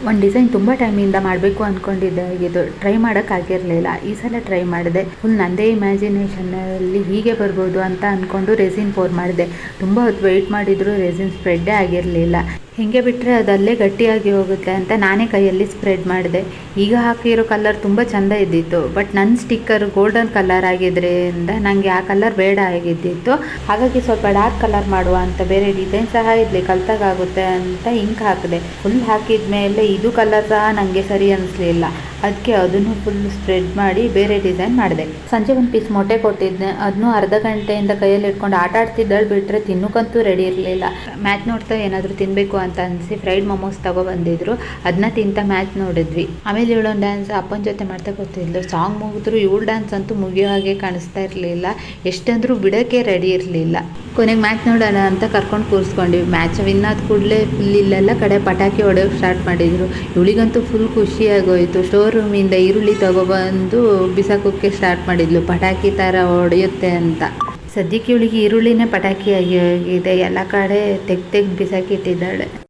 ಒಂದು ಡಿಸೈನ್ ತುಂಬ ಟೈಮಿಂದ ಮಾಡಬೇಕು ಅಂದ್ಕೊಂಡಿದ್ದೆ, ಇದು ಟ್ರೈ ಮಾಡೋಕ್ಕಾಗಿರಲಿಲ್ಲ. ಈ ಸಲ ಟ್ರೈ ಮಾಡಿದೆ. ಫುಲ್ ನನ್ನದೇ ಇಮ್ಯಾಜಿನೇಷನಲ್ಲಿ ಹೀಗೆ ಬರ್ಬೋದು ಅಂತ ಅಂದ್ಕೊಂಡು ರೆಸಿನ್ ಪೋರ್ ಮಾಡಿದೆ. ತುಂಬ ಹೊತ್ತು ವೆಯ್ಟ್ ಮಾಡಿದರೂ ರೆಸಿನ್ ಸ್ಪ್ರೆಡ್ಡೇ ಆಗಿರಲಿಲ್ಲ. ಹಿಂಗೆ ಬಿಟ್ಟರೆ ಅದಲ್ಲೇ ಗಟ್ಟಿಯಾಗಿ ಹೋಗುತ್ತೆ ಅಂತ ನಾನೇ ಕೈಯಲ್ಲಿ ಸ್ಪ್ರೆಡ್ ಮಾಡಿದೆ. ಈಗ ಹಾಕಿರೋ ಕಲರ್ ತುಂಬ ಚೆಂದ ಇದ್ದಿತ್ತು, ಬಟ್ ನನ್ನ ಸ್ಟಿಕ್ಕರ್ ಗೋಲ್ಡನ್ ಕಲರ್ ಆಗಿದ್ದರಿಂದ ನನಗೆ ಆ ಕಲರ್ ಬೇಡ ಆಗಿದ್ದಿತ್ತು. ಹಾಗಾಗಿ ಸ್ವಲ್ಪ ಡಾರ್ಕ್ ಕಲರ್ ಮಾಡುವ ಅಂತ ಬೇರೆ ಡಿಸೈನ್ ಸಹ ಇರಲಿ, ಕಲ್ತಾಗುತ್ತೆ ಅಂತ ಇಂಕ್ ಹಾಕಿದೆ. ಫುಲ್ ಹಾಕಿದ ಮೇಲೆ ಇದು ಕಲರ್ ಸಹ ನನಗೆ ಸರಿ ಅನಿಸ್ಲಿಲ್ಲ. ಅದಕ್ಕೆ ಅದನ್ನು ಫುಲ್ ಸ್ಪ್ರೆಡ್ ಮಾಡಿ ಬೇರೆ ಡಿಸೈನ್ ಮಾಡಿದೆ. ಸಂಜೆ ಒಂದು ಪೀಸ್ ಮೊಟ್ಟೆ ಕೊಟ್ಟಿದ್ದೆ, ಅದನ್ನು ಅರ್ಧ ಗಂಟೆಯಿಂದ ಕೈಯಲ್ಲಿ ಇಟ್ಕೊಂಡು ಆಟ ಆಡ್ತಿದ್ದಳು, ಬಿಟ್ಟರೆ ತಿನ್ನೋಕ್ಕಂತೂ ರೆಡಿ ಇರಲಿಲ್ಲ. ಮ್ಯಾಚ್ ನೋಡ್ತಾ ಏನಾದರೂ ತಿನ್ನಬೇಕು ಅಂತ ಅನಿಸಿ ಫ್ರೈಡ್ ಮೊಮೋಸ್ ತಗೊಬಂದಿದ್ರು. ಅದನ್ನ ತಿಂತ ಮ್ಯಾಚ್ ನೋಡಿದ್ವಿ. ಆಮೇಲೆ ಇವಳೊಂದು ಡ್ಯಾನ್ಸ್ ಅಪ್ಪನ ಜೊತೆ ಮಾಡ್ತಾ ಕೂತಿದ್ಲು. ಸಾಂಗ್ ಮುಗಿದ್ರು ಇವಳು ಡ್ಯಾನ್ಸ್ ಅಂತೂ ಮುಗಿಯೋ ಹಾಗೆ ಕಾಣಿಸ್ತಾ ಇರಲಿಲ್ಲ. ಎಷ್ಟಂದ್ರೂ ಬಿಡೋಕ್ಕೆ ರೆಡಿ ಇರಲಿಲ್ಲ. ಕೊನೆಗೆ ಮ್ಯಾಚ್ ನೋಡೋಣ ಅಂತ ಕರ್ಕೊಂಡು ಕೂರಿಸ್ಕೊಂಡ್ವಿ. ಮ್ಯಾಚ್ ವಿನ್ ಆದ ಕೂಡಲೇ ಫುಲ್ ಇಲ್ಲೆಲ್ಲ ಕಡೆ ಪಟಾಕಿ ಹೊಡೆಯೋಕೆ ಸ್ಟಾರ್ಟ್ ಮಾಡಿದರು. ಇವಳಿಗಂತೂ ಫುಲ್ ಖುಷಿಯಾಗೋಯಿತು. ಸ್ಟೋರ್ ರೂಮಿಂದ ಈರುಳ್ಳಿ ತಗೊಬಂದು ಬಿಸಾಕೋಕ್ಕೆ ಸ್ಟಾರ್ಟ್ ಮಾಡಿದ್ಲು, ಪಟಾಕಿ ಥರ ಹೊಡೆಯುತ್ತೆ ಅಂತ. ಸದ್ಯಕ್ಕೆ ಇವಳಿಗೆ ಈರುಳ್ಳಿನೇ ಪಟಾಕಿ ಆಗಿ ಹೋಗಿದೆ. ಎಲ್ಲ ಕಡೆ ತೆಗ್ದು ಬಿಸಾಕಿಟ್ಟಿದ್ದಾಳೆ.